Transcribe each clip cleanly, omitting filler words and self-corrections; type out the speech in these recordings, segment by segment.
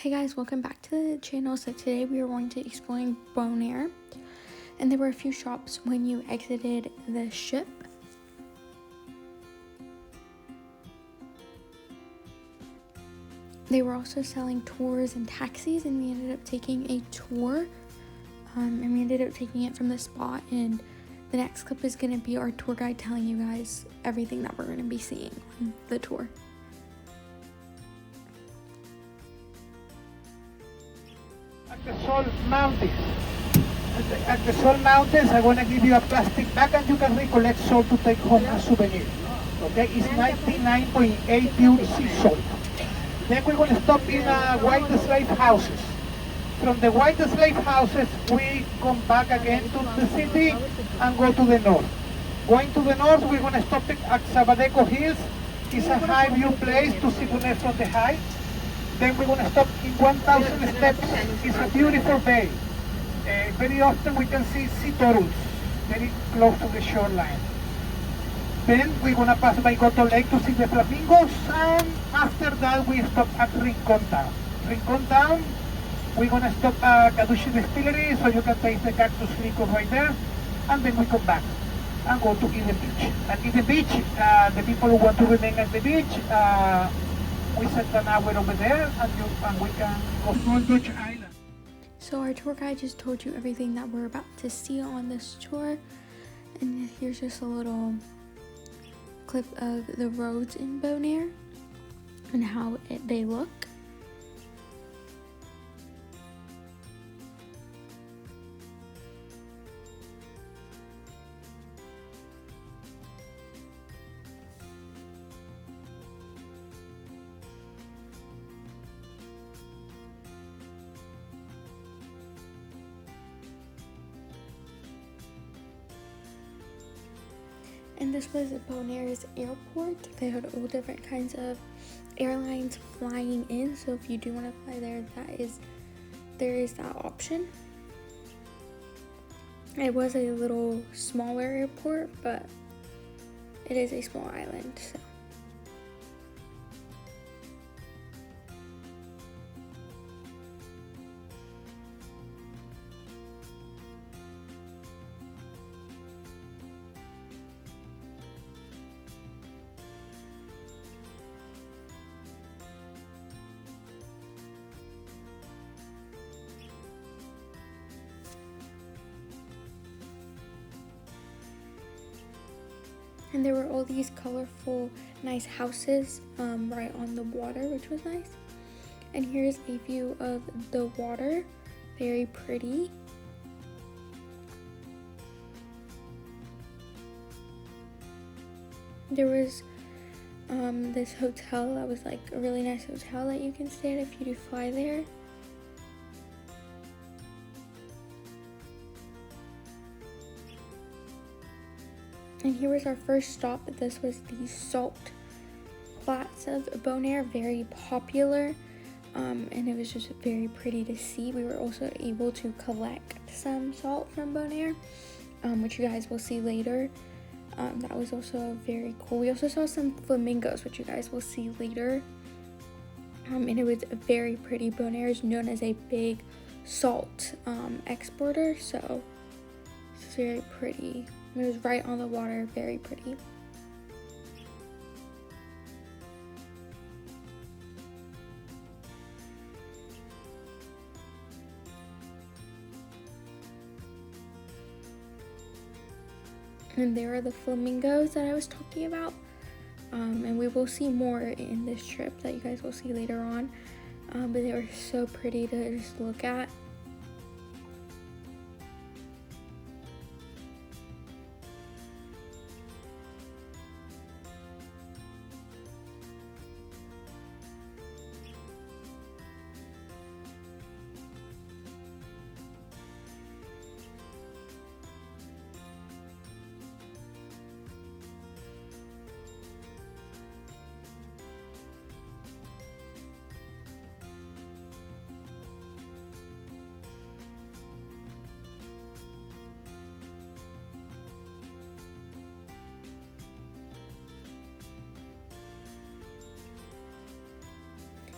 Hey guys, welcome back to the channel. So today we are going to exploring Bonaire, and there were a few shops when you exited the ship. They were also selling tours and taxis, and we ended up taking a tour, and we ended up taking it from the spot. And the next clip is going to be our tour guide telling you guys everything that we're going to be seeing on the tour. At the Sol Mountains. At the Sol Mountains, I'm going to give you a plastic bag and you can recollect salt to take home as souvenir. Okay, it's 99.8 pure sea salt. Then we're going to stop in white slave houses. From the white slave houses, we come back again to the city and go to the north. Going to the north, we're going to stop at Sabadeco Hills. It's a high view place to see Bonaire from the height. Then we're going to stop in 1,000 steps. It's a beautiful bay. Very often we can see sea turtles very close to the shoreline. Then we're going to pass by Goto Lake to see the flamingos, and after that we stop at Rincon Town. Rincon Town, we're going to stop at Kadushi Distillery, so you can taste the cactus liquor right there, and then we come back and go to Eden Beach. At Eden Beach, the people who want to remain at the beach, we set an hour over there, and we can go to Dutch Island. So our tour guide just told you everything that we're about to see on this tour, and here's just a little clip of the roads in Bonaire and how they look. And this was Bonaire's airport. They had all different kinds of airlines flying in. So if you do want to fly there, there is that option. It was a little smaller airport, but it is a small island. So. And there were all these colorful, nice houses right on the water, which was nice. And here's a view of the water, very pretty. There was this hotel that was like a really nice hotel that you can stay at if you do fly there. And here was our first stop. This was the salt flats of Bonaire, very popular, and it was just very pretty to see. We were also able to collect some salt from Bonaire, which you guys will see later. That was also very cool. We also saw some flamingos, which you guys will see later, and it was very pretty. Bonaire is known as a big salt exporter, so it's very pretty. It was right on the water, very pretty. And there are the flamingos that I was talking about. And we will see more in this trip that you guys will see later on. But they were so pretty to just look at.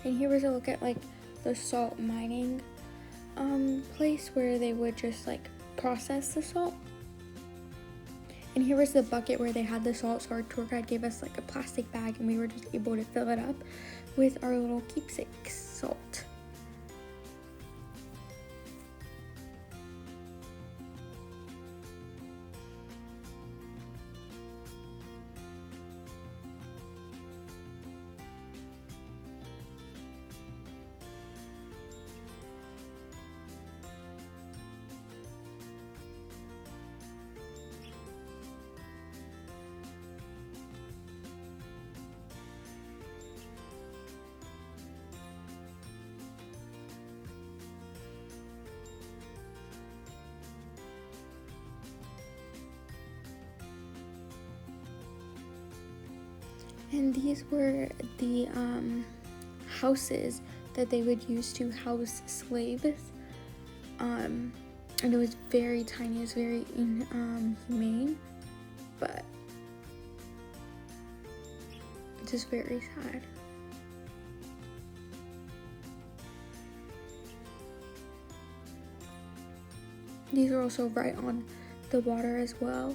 And here was a look at like the salt mining place where they would just like process the salt. And here was the bucket where they had the salt, so our tour guide gave us like a plastic bag and we were just able to fill it up with our little keepsake salt. And these were the houses that they would use to house slaves. And it was very tiny, it was very inhumane, but just very sad. These are also right on the water as well.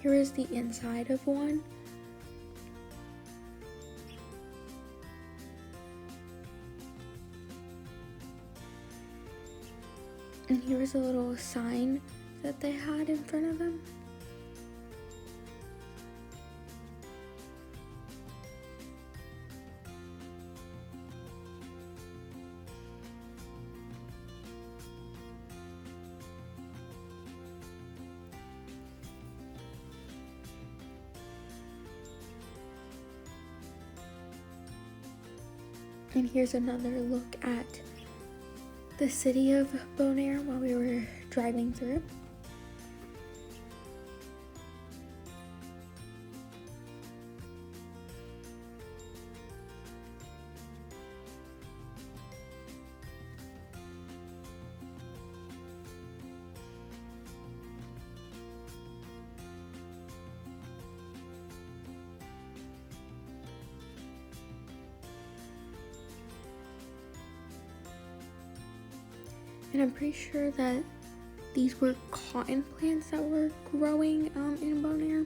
Here is the inside of one. And here was a little sign that they had in front of them. And here's another look at the city of Bonaire while we were driving through. And I'm pretty sure that these were cotton plants that were growing in Bonaire.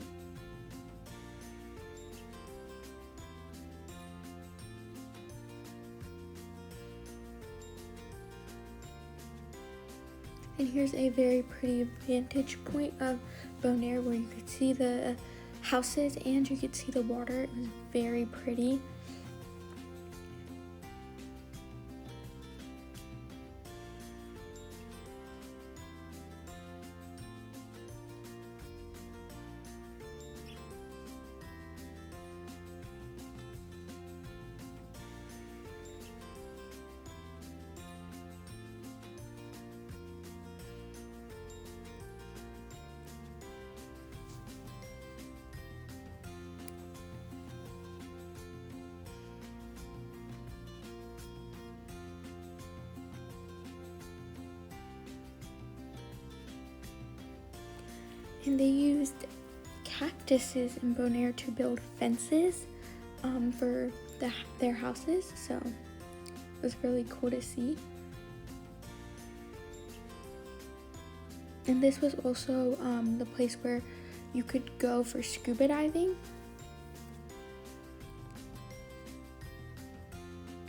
And here's a very pretty vantage point of Bonaire where you could see the houses and you could see the water. It was very pretty. And they used cactuses in Bonaire to build fences for their houses, so it was really cool to see. And this was also the place where you could go for scuba diving.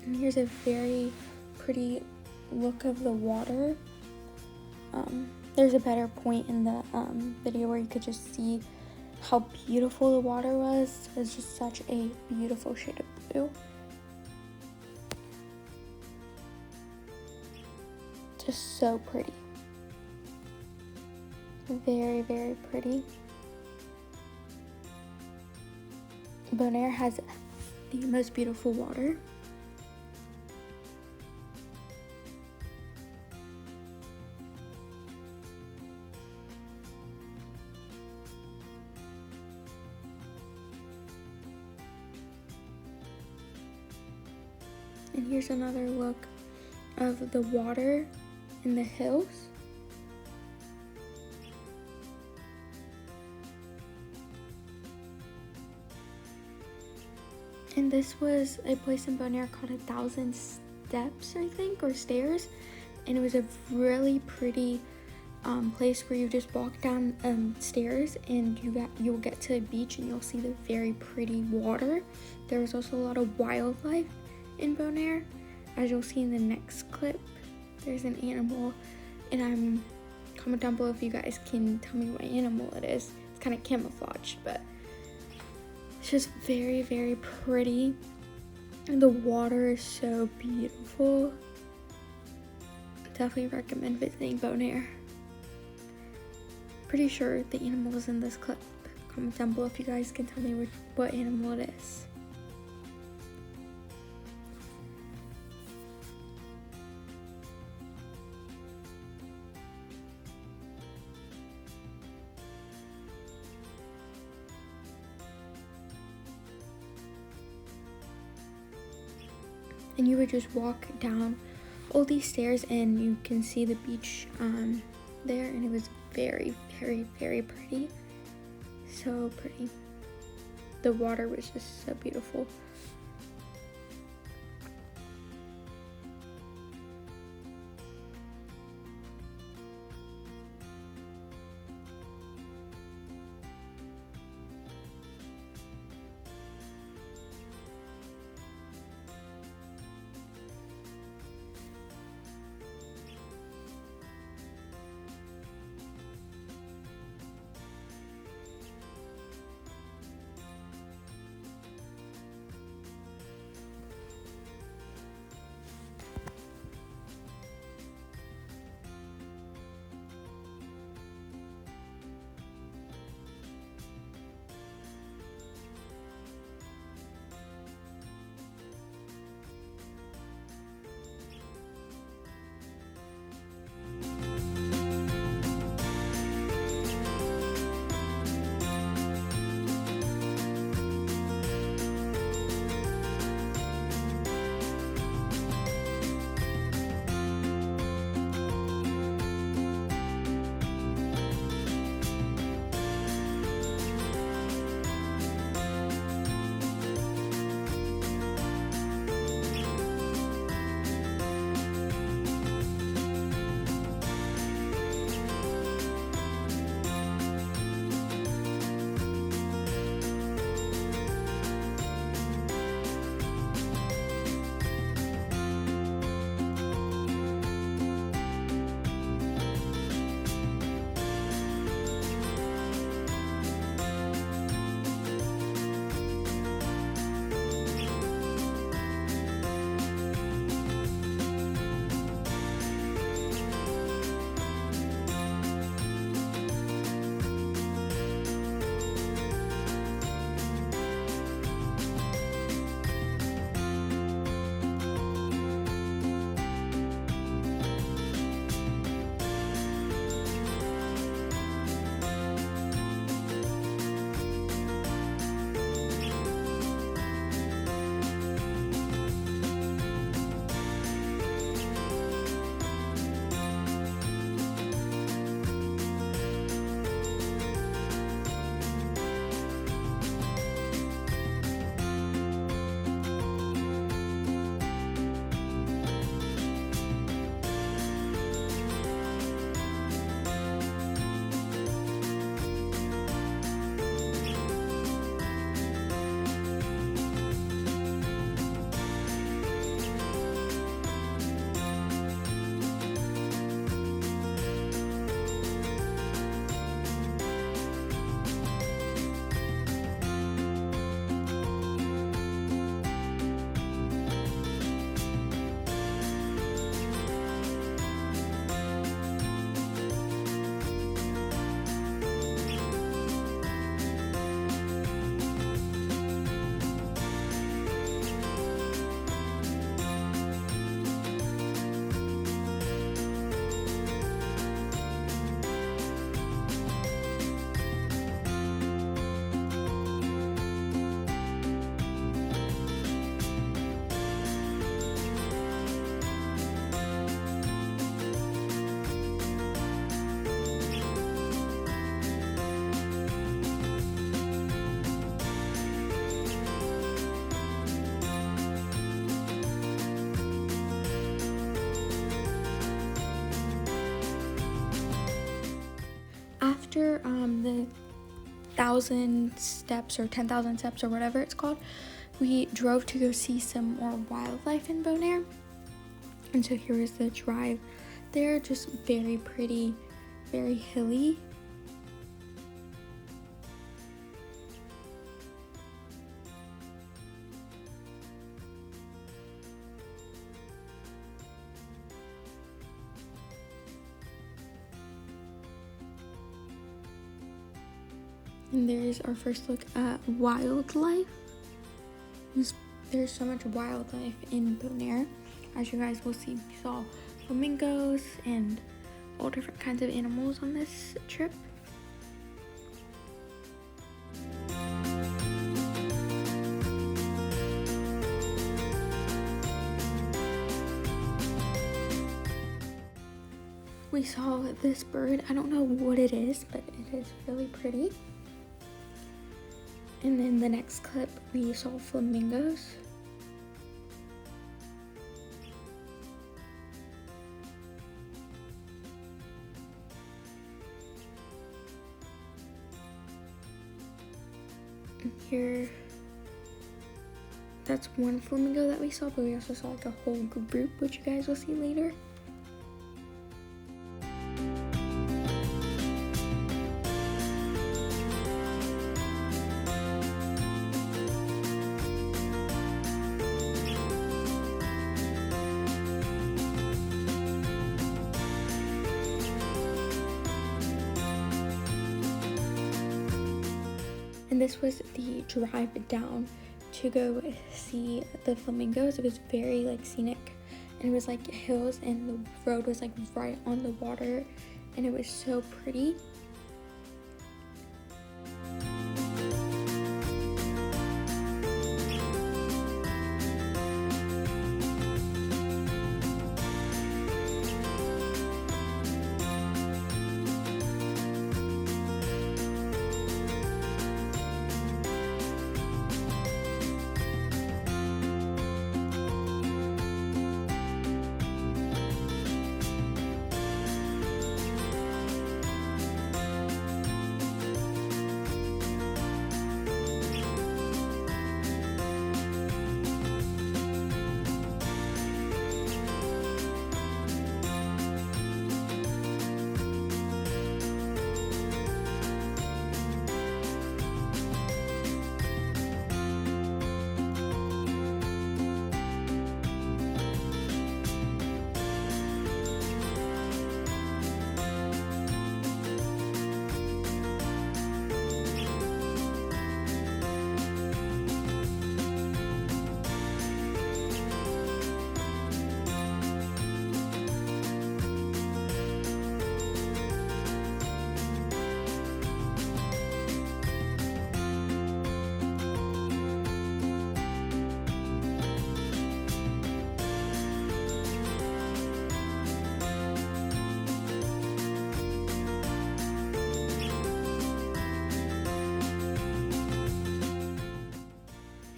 And here's a very pretty look of the water. There's a better point in the video where you could just see how beautiful the water was. It was just such a beautiful shade of blue. Just so pretty. Very, very pretty. Bonaire has the most beautiful water. And here's another look of the water in the hills. And this was a place in Bonaire called 1,000 Steps, I think, or stairs. And it was a really pretty place where you just walk down stairs and you'll get to a beach and you'll see the very pretty water. There was also a lot of wildlife in Bonaire. As you'll see in the next clip, there's an animal, and comment down below if you guys can tell me what animal it is. It's kind of camouflaged, but it's just very, very pretty. And the water is so beautiful. Definitely recommend visiting Bonaire. Pretty sure the animal is in this clip. Comment down below if you guys can tell me what animal it is. And you would just walk down all these stairs and you can see the beach there, and it was very, very, very pretty. So pretty. The water was just so beautiful. 1,000 steps or 10,000 steps or whatever it's called, we drove to go see some more wildlife in Bonaire. And so here is the drive there, just very pretty, very hilly. And there's our first look at wildlife. There's so much wildlife in Bonaire. As you guys will see, we saw flamingos and all different kinds of animals on this trip. We saw this bird. I don't know what it is, but it is really pretty. And then the next clip, we saw flamingos. And here, that's one flamingo that we saw, but we also saw like a whole group, which you guys will see later. And this was the drive down to go see the flamingos. It was very like scenic, and it was like hills, and the road was like right on the water, and it was so pretty.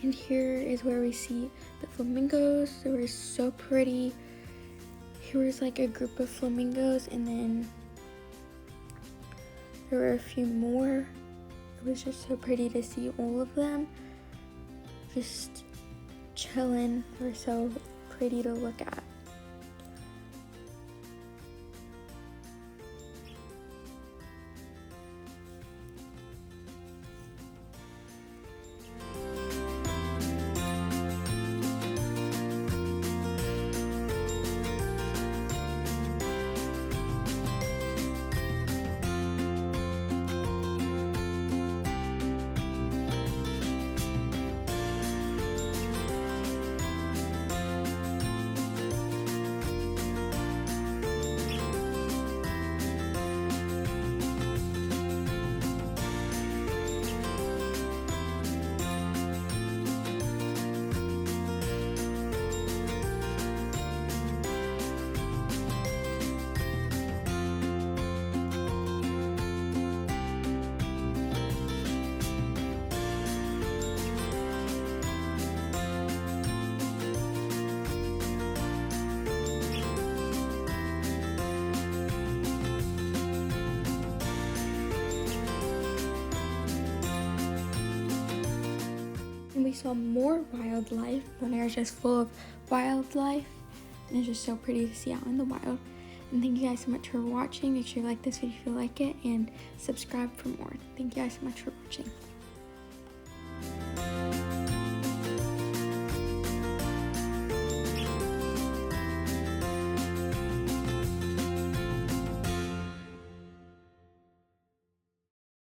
And here is where we see the flamingos. They were so pretty. Here was like a group of flamingos, and then there were a few more. It was just so pretty to see all of them just chilling. They were so pretty to look at. and we saw more wildlife. Bonaire is just full of wildlife, and it's just so pretty to see out in the wild. And thank you guys so much for watching. Make sure you like this video if you like it, and subscribe for more. Thank you guys so much for watching.